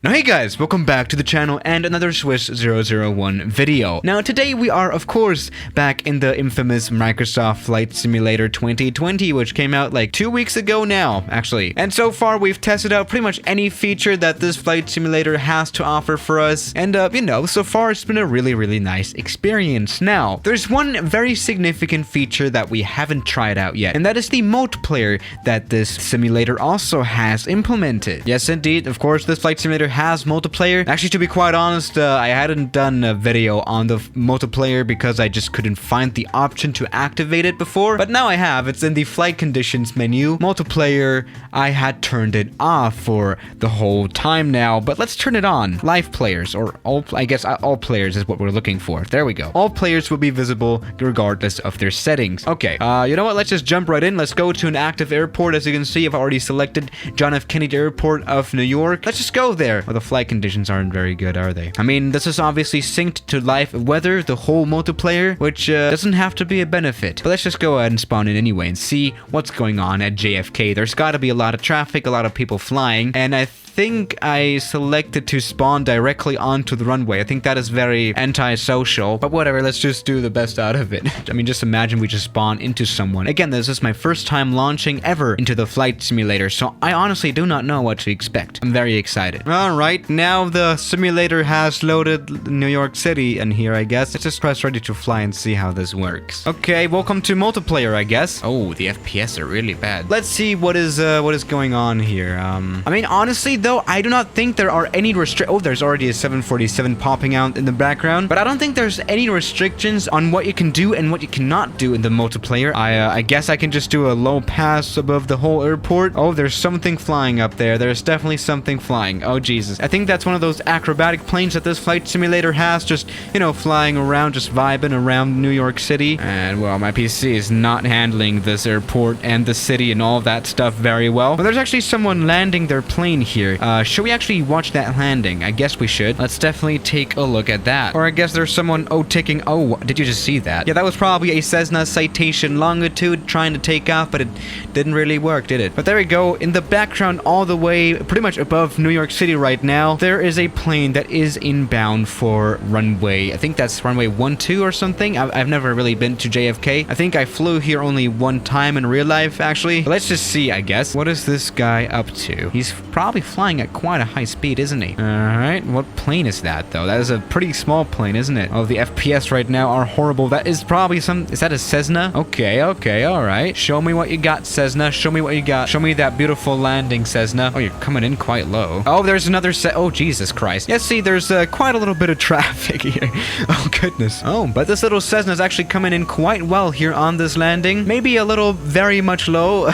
Now hey guys, welcome back to the channel and another Swiss 001 video. Now today we are of course back in the infamous Microsoft Flight Simulator 2020, which came out like 2 weeks ago now actually. And so far we've tested out pretty much any feature that this flight simulator has to offer for us. And you know, so far it's been a really nice experience. Now, there's one very significant feature that we haven't tried out yet, and that is the multiplayer that this simulator also has implemented. Yes indeed, of course this flight simulator has multiplayer. Actually, to be quite honest, I hadn't done a video on the multiplayer because I just couldn't find the option to activate it before, but now I have. It's in the flight conditions menu. Multiplayer, I had turned it off for the whole time now, but let's turn it on. Live players, or all, I guess all players is what we're looking for. There we go. All players will be visible regardless of their settings. Okay, you know what? Let's just jump right in. Let's go to an active airport. As you can see, I've already selected John F. Kennedy Airport of New York. Let's just go there. Well, the flight conditions aren't very good, are they? I mean, this is obviously synced to live weather, the whole multiplayer, which doesn't have to be a benefit. But let's just go ahead and spawn in anyway and see what's going on at JFK. There's got to be a lot of traffic, a lot of people flying, and I think I selected to spawn directly onto the runway. I think that is very antisocial, but whatever, let's just do the best out of it. I mean, just imagine we just spawn into someone. Again, this is my first time launching ever into the flight simulator, so I honestly do not know what to expect. I'm very excited. Alright, now the simulator has loaded New York City in here, I guess. Let's just press ready to fly and see how this works. Okay, welcome to multiplayer, I guess. Oh, the FPS are really bad. Let's see what is going on here. I mean, honestly, though, I do not think there are any oh, there's already a 747 popping out in the background, but I don't think there's any restrictions on what you can do and what you cannot do in the multiplayer. I guess I can just do a low pass above the whole airport. Oh, there's something flying up there. There's definitely something flying. Oh, Jesus. I think that's one of those acrobatic planes that this flight simulator has, just, you know, flying around, just vibing around New York City. And, well, my PC is not handling this airport and the city and all that stuff very well. But there's actually someone landing their plane here. Should we actually watch that landing? I guess we should. Let's definitely take a look at that. Or I guess there's someone, ticking. Oh, did you just see that? Yeah, that was probably a Cessna Citation Longitude trying to take off, but it didn't really work, did it? But there we go. In the background, all the way pretty much above New York City right now, there is a plane that is inbound for runway. I think that's runway 12 or something. I've never really been to JFK. I think I flew here only one time in real life, actually. But let's just see, I guess. What is this guy up to? He's probably flying at quite a high speed, isn't he? Alright, what plane is that, though? That is a pretty small plane, isn't it? Oh, the FPS right now are horrible. That is probably is that a Cessna? Okay, alright. Show me what you got, Cessna. Show me what you got. Show me that beautiful landing, Cessna. Oh, you're coming in quite low. Oh, there's another oh, Jesus Christ. Yeah, see, there's quite a little bit of traffic here. Oh, goodness. Oh, but this little Cessna is actually coming in quite well here on this landing. Maybe a little very much low.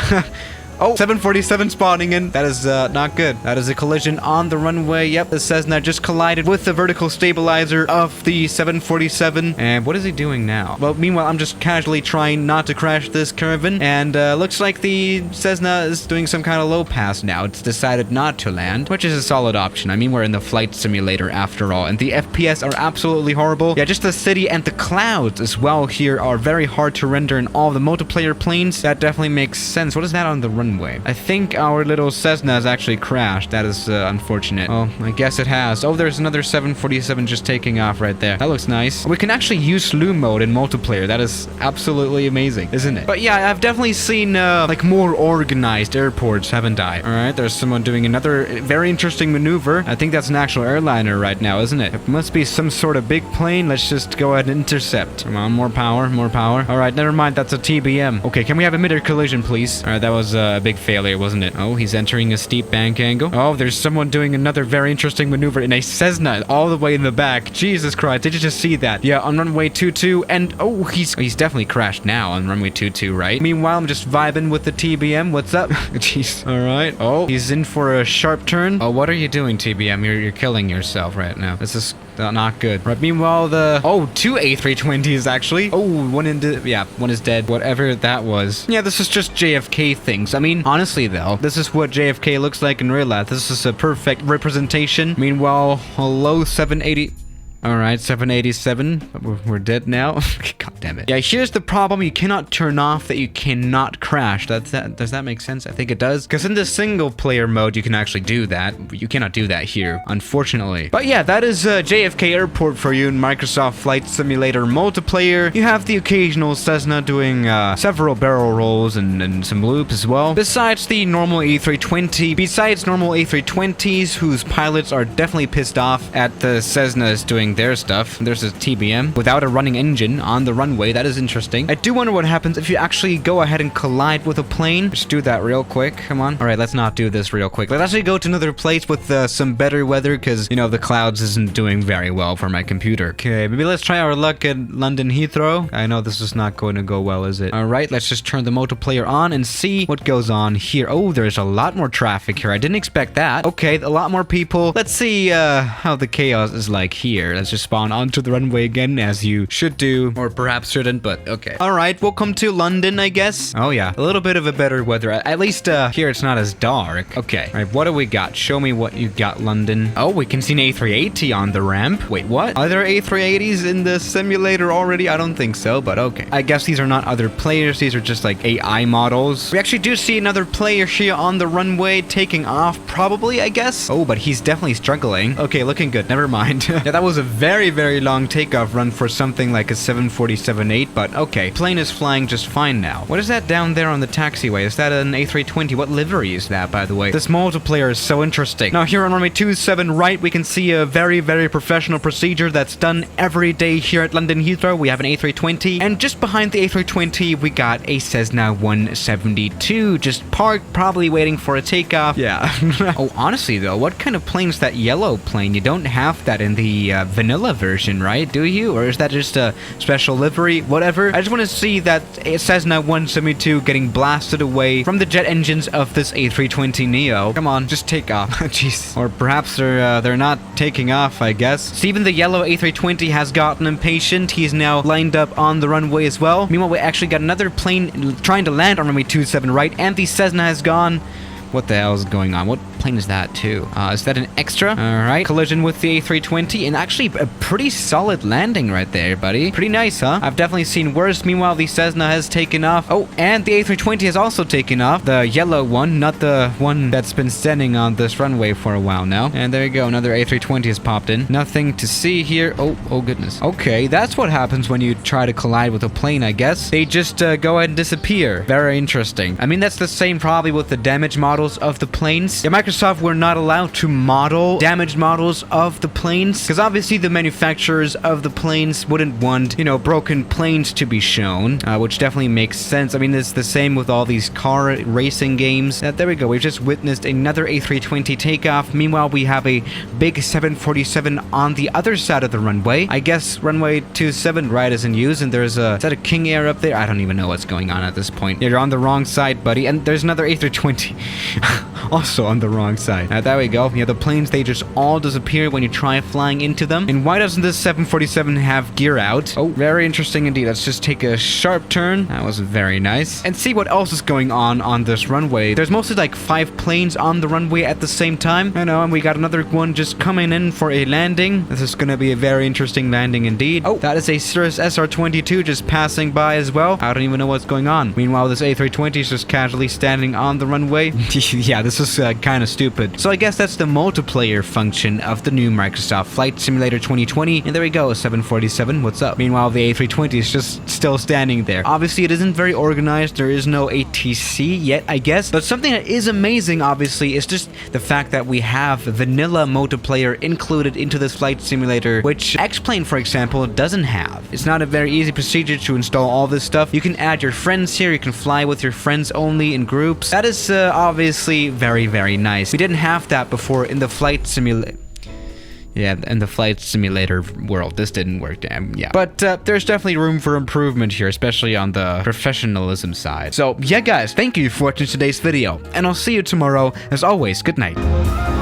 Oh, 747 spawning in. That is not good. That is a collision on the runway. Yep, the Cessna just collided with the vertical stabilizer of the 747. And what is he doing now? Well, meanwhile, I'm just casually trying not to crash this Caravan. And looks like the Cessna is doing some kind of low pass now. It's decided not to land, which is a solid option. I mean, we're in the flight simulator after all. And the FPS are absolutely horrible. Yeah, just the city and the clouds as well here are very hard to render in all the multiplayer planes. That definitely makes sense. What is that on the runway? I think our little Cessna has actually crashed. That is unfortunate. Oh, I guess it has. Oh, there's another 747 just taking off right there. That looks nice. We can actually use slew mode in multiplayer. That is absolutely amazing, isn't it? But yeah, I've definitely seen like more organized airports, haven't I? All right, there's someone doing another very interesting maneuver. I think that's an actual airliner right now, isn't it? It must be some sort of big plane. Let's just go ahead and intercept. Come on, more power, more power. All right, never mind. That's a TBM. Okay, can we have a mid-air collision, please? All right, that was a big failure, wasn't it? Oh, he's entering a steep bank angle. Oh, there's someone doing another very interesting maneuver in a Cessna all the way in the back. Jesus Christ, did you just see that? Yeah, on runway 22, and oh, he's definitely crashed now on runway 22, right? Meanwhile, I'm just vibing with the TBM. What's up? Jeez. All right. Oh, he's in for a sharp turn. Oh, what are you doing, TBM? You're killing yourself right now. This is not good. Right, meanwhile, two A320s actually. Oh, one is dead. Whatever that was. Yeah, this is just JFK things. I mean, honestly though, this is what JFK looks like in real life. This is a perfect representation. Meanwhile, hello 780. Alright, 787. We're dead now. God damn it. Yeah, here's the problem. You cannot turn off that you cannot crash. Does that make sense? I think it does. Because in the single player mode, you can actually do that. You cannot do that here, unfortunately. But yeah, that is JFK Airport for you in Microsoft Flight Simulator multiplayer. You have the occasional Cessna doing several barrel rolls and some loops as well. Besides the normal A320, besides normal A320s, whose pilots are definitely pissed off at the Cessnas doing their stuff. There's a TBM without a running engine on the runway. That is interesting. I do wonder what happens if you actually go ahead and collide with a plane. Just do that real quick. Come on. All right, let's not do this real quick. Let's actually go to another place with some better weather because, you know, the clouds isn't doing very well for my computer. Okay, maybe let's try our luck at London Heathrow. I know this is not going to go well, is it? All right, let's just turn the multiplayer on and see what goes on here. Oh, there's a lot more traffic here. I didn't expect that. Okay, a lot more people. Let's see how the chaos is like here. Let's just spawn onto the runway again, as you should do, or perhaps shouldn't, but okay. All right, welcome to London, I guess. Oh yeah, a little bit of a better weather. At least here it's not as dark. Okay, all right, what do we got? Show me what you got, London. Oh, we can see an A380 on the ramp. Wait, what? Are there A380s in the simulator already? I don't think so, but okay. I guess these are not other players. These are just like AI models. We actually do see another player here on the runway taking off, probably, I guess. Oh, but he's definitely struggling. Okay, looking good. Never mind. Yeah, that was a very, very long takeoff run for something like a 747-8, but okay. Plane is flying just fine now. What is that down there on the taxiway? Is that an A320? What livery is that, by the way? This multiplayer is so interesting. Now, here on runway 27 right, we can see a very, very professional procedure that's done every day here at London Heathrow. We have an A320, and just behind the A320, we got a Cessna 172, just parked, probably waiting for a takeoff. Yeah. Oh, honestly, though, what kind of plane is that yellow plane? You don't have that in the vanilla version, right? Do you? Or is that just a special livery? Whatever. I just want to see that Cessna 172 getting blasted away from the jet engines of this A320neo. Come on, just take off. Jeez. Or perhaps they're not taking off, I guess. See, even the yellow A320 has gotten impatient. He's now lined up on the runway as well. Meanwhile, we actually got another plane trying to land on runway 27 right, and the Cessna has gone. What the hell is going on? What plane is that too? Is that an extra? All right, collision with the A320, and actually a pretty solid landing right there, buddy. Pretty nice, huh? I've definitely seen worse. Meanwhile, the Cessna has taken off. Oh, and the A320 has also taken off. The yellow one, not the one that's been standing on this runway for a while now. And there you go, another A320 has popped in. Nothing to see here. Oh goodness. Okay, that's what happens when you try to collide with a plane, I guess. They just go ahead and disappear. Very interesting. I mean, that's the same probably with the damage models of the planes. Yeah, Microsoft were not allowed to model damaged models of the planes because obviously the manufacturers of the planes wouldn't want, you know, broken planes to be shown, which definitely makes sense. I mean, it's the same with all these car racing games. There we go. We've just witnessed another A320 takeoff. Meanwhile, we have a big 747 on the other side of the runway. I guess runway 27 right is in use, and there's is that a King Air up there? I don't even know what's going on at this point. You're on the wrong side, buddy. And there's another A320 also on the wrong side. There we go. Yeah, the planes, they just all disappear when you try flying into them. And why doesn't this 747 have gear out? Oh, very interesting indeed. Let's just take a sharp turn. That was very nice. And see what else is going on this runway. There's mostly like 5 planes on the runway at the same time. I know, and we got another one just coming in for a landing. This is going to be a very interesting landing indeed. Oh, that is a Cirrus SR-22 just passing by as well. I don't even know what's going on. Meanwhile, this A320 is just casually standing on the runway. Yeah, this is kind of stupid. So I guess that's the multiplayer function of the new Microsoft Flight Simulator 2020. And there we go, 747, what's up? Meanwhile, the A320 is just still standing there. Obviously, it isn't very organized. There is no ATC yet, I guess. But something that is amazing, obviously, is just the fact that we have vanilla multiplayer included into this flight simulator, which X-Plane, for example, doesn't have. It's not a very easy procedure to install all this stuff. You can add your friends here. You can fly with your friends only in groups. That is obviously very, very nice. We didn't have that before in the flight simulator. Yeah, in the flight simulator world, this didn't work, yeah. But there's definitely room for improvement here, especially on the professionalism side. So, yeah, guys, thank you for watching today's video, and I'll see you tomorrow. As always, good night.